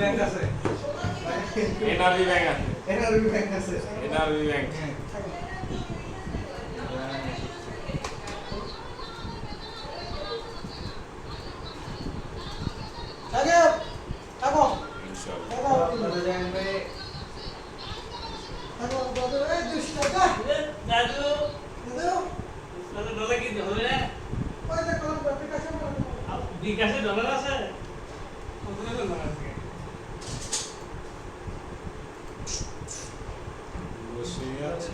Bank আছে NRB bank আছে আগে থাকো ইনশাআল্লাহ দাদা জান ভাই থাকো দাদা এই 200 টাকা দাদু দাদু ডলার কি হবে না পয়সা কম বিকাশে বিকাশে ডলার আছে কত ডলার আছে বসে আছি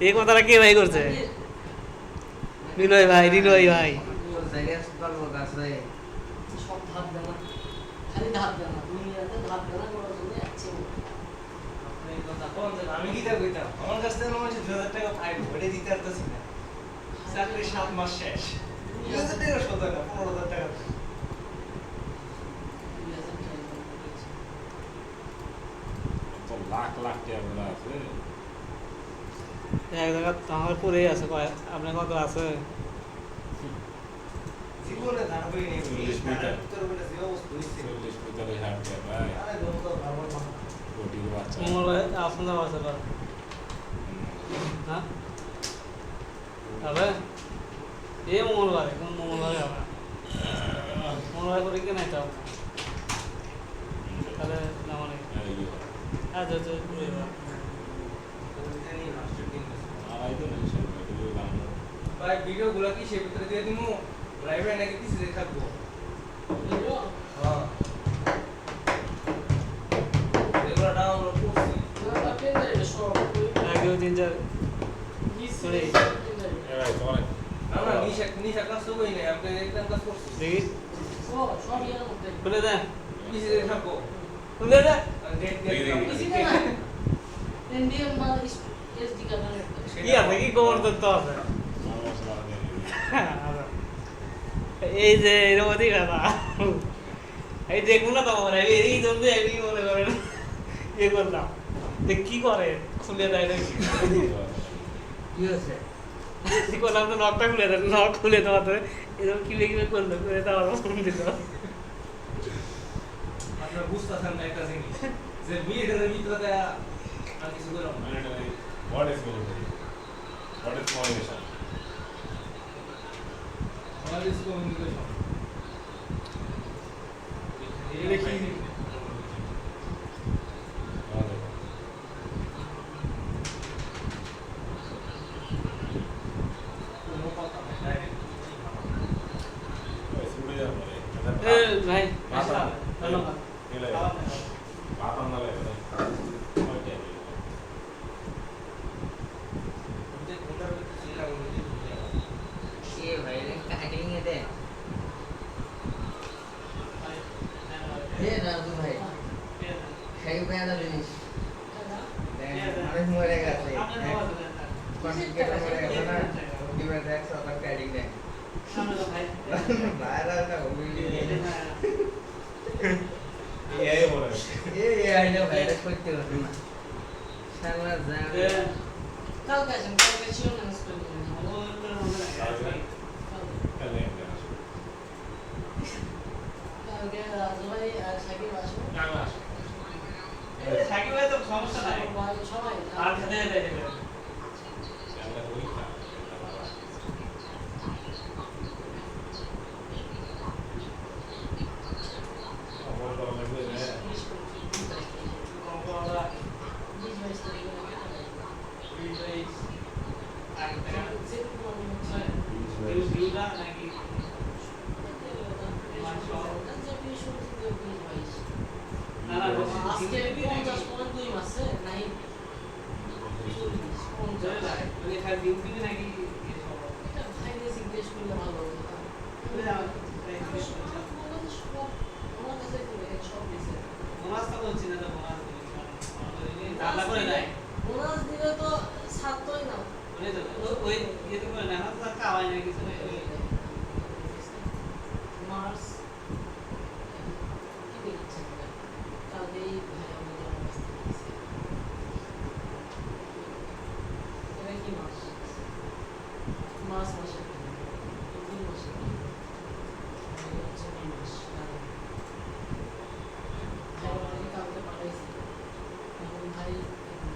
এই কথাটা কে ভাই করছে রিনয় ভাই আমি কি তা কইতাম আমার কাছ থেকে মনে হচ্ছে 2000 টাকা ফাইন ওটা দিতে পারতেছি না চাকরি 7 মাস শেষ 2000 টাকা শোধ না 15000 টাকা তো লাখ লাখ টাকা করে আছে এক জায়গা আমার পরেই আছে আপনার কত আছে জীবনে ধারবই নেই 40 মিটার তোর বলে যে অবস্থা হইছে 40 মিটারে হাঁটতে ভাই আরে দম তো ভালো না কোটির বাচ্চা মঙ্গল আপনার আছে হ্যাঁ তবে এই মঙ্গলবারে কোন মঙ্গলবারে হবে মঙ্গলবার করে কি নাই তাও তাহলে না মানে আচ্ছা আচ্ছা ভাই ভিডিও গুলা কি সে ভিতরে দিয়ে দিমু লাইভে নাকি কিছু দেখে থাকবো হ্যাঁ এগুলো ডাউনলোড করছি আগেও 3-4 এ ভাই তোমার আমরা নিশা ক্লাস তো কই নাই আপনি একটা ক্লাস করছি দেখি খুলে দেন পিছে থাকো খুলে দেন ডেট দেখি, দেখি। কি আছে কি খবর তো আছে মশলা দিয়ে এই যে এরকম কথা এই দেখুন না তোমার এই জন্য এই মনে করেন ইয়ে করলাম যে কি করে খুলে দেয় নাকি কি হচ্ছে করলাম তো নখটা খুলে দেয় নখ খুলে দেওয়া তো এরকম কিভাবে কিভাবে করলো করে দেওয়ার ফোন দিত আপনারা বুঝতেছেন না একটা জিনিস যে বিয়ের ভিতরে আর কিছু করলাম না What is military? What is motivation? আমার কিছু কমিউনিকেশন এটা কি কোনো কথা নাই ডাইরেক্ট এ ভাই আসসালাম ধন্যবাদ ये भाई कटिंग दे ये राजू भाई সেই পেয়াদা জিনিস আমি মরে গেছে কন্টিনিউ মরে গেছে না ডিভাইস এক্স আবার ক্যাডিং দেন ভাইরাল না ওই এ আইডিয়া ভাইরাস করতে হবে না শালা জানে কালকে ছিল না স্কুল কালকে রাজু ভাই আর সাকিব আসবে সাকিব ভাই তো সমস্যা নাই সবাই আর খেতে দেয় বোনাস দিলে তো ছাড়তোই না মার্চ কি দেখছেন কালকেই ভাই আমাদের অবস্থা এটা কি মাস মার্চ মাসে এপ্রিল মাসে হচ্ছে মে মাস ভাই আমাকে কালকে পাঠাইছি এখন ভাই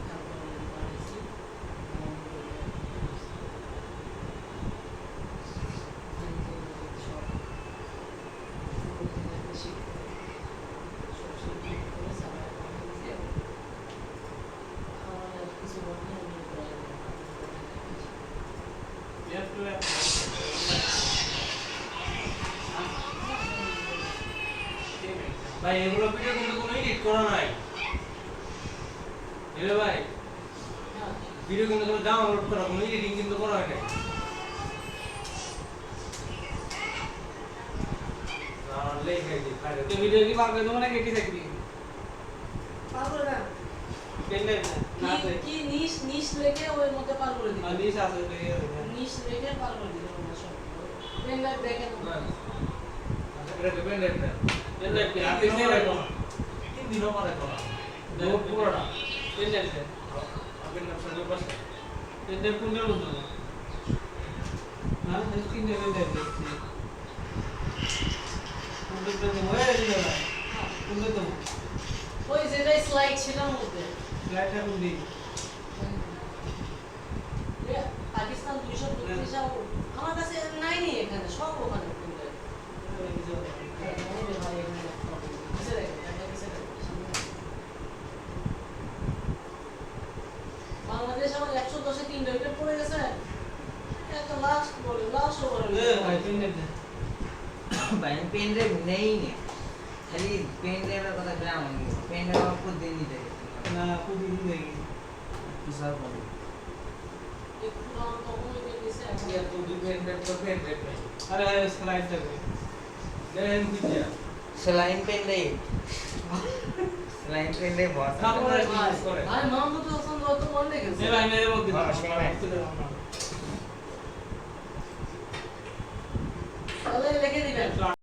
কালকে আমাকে পাঠাইছি ভাই এগুলো ভিডিও কিন্তু কোনো এডিট করা নাই এলে ভাই ভিডিও কিন্তু কোনো ডাউনলোড করা কোনো এডিটিং কিন্তু করা হয় নাই লেখে দি ফাইল ভিডিও কি পারবে তোমরা কেটে থাকবি পারবো না পেনলে না কি নিশ নিশ লেগে ওর মধ্যে পার করে দিই নিশ আছে নিশ লেগে পার করে দিই আমরা সব পেন লাইট দেখেন এটা ডিপেন্ড এটা পেনলে কি আপনি রাখো তিন দিন পরে করা নোট পুরোটা পেনলে আপনি নাম সঙ্গে বসে পেনলে কোনটা বলতো না এই তিন দিন দেখছি কোনটা তো হয়ে গেল কোনটা তো ওই যেটাই স্লাইড ছিল মধ্যে ফ্লাইটটা কোন দিন পাকিস্তান 232 আমার কাছে নাই নেই এখানে সব ওখানে কিন্তু ভাই এখানে কিসে দেখেন কিসে বাংলাদেশ আমার 110 এ 3 উইকেট পড়ে গেছে একটা লাস্ট বলে লাস্ট ওভারে ভাই পেনলে भाई पेन ड्राइव नहीं है खाली पेन ड्राइव का पता क्या होंगे पेन ड्राइव आपको दे नहीं देगा না খুবই দেই दूसरा फोन ये तो पेन ड्राइव में আরে স্লাইড দেবে देन कुछ है saline pen drive saline pen drive बहुत তারপরে কি করে এ ভাই মেরে মধ্যে হ্যাঁ, সময়। লিখে দিবেন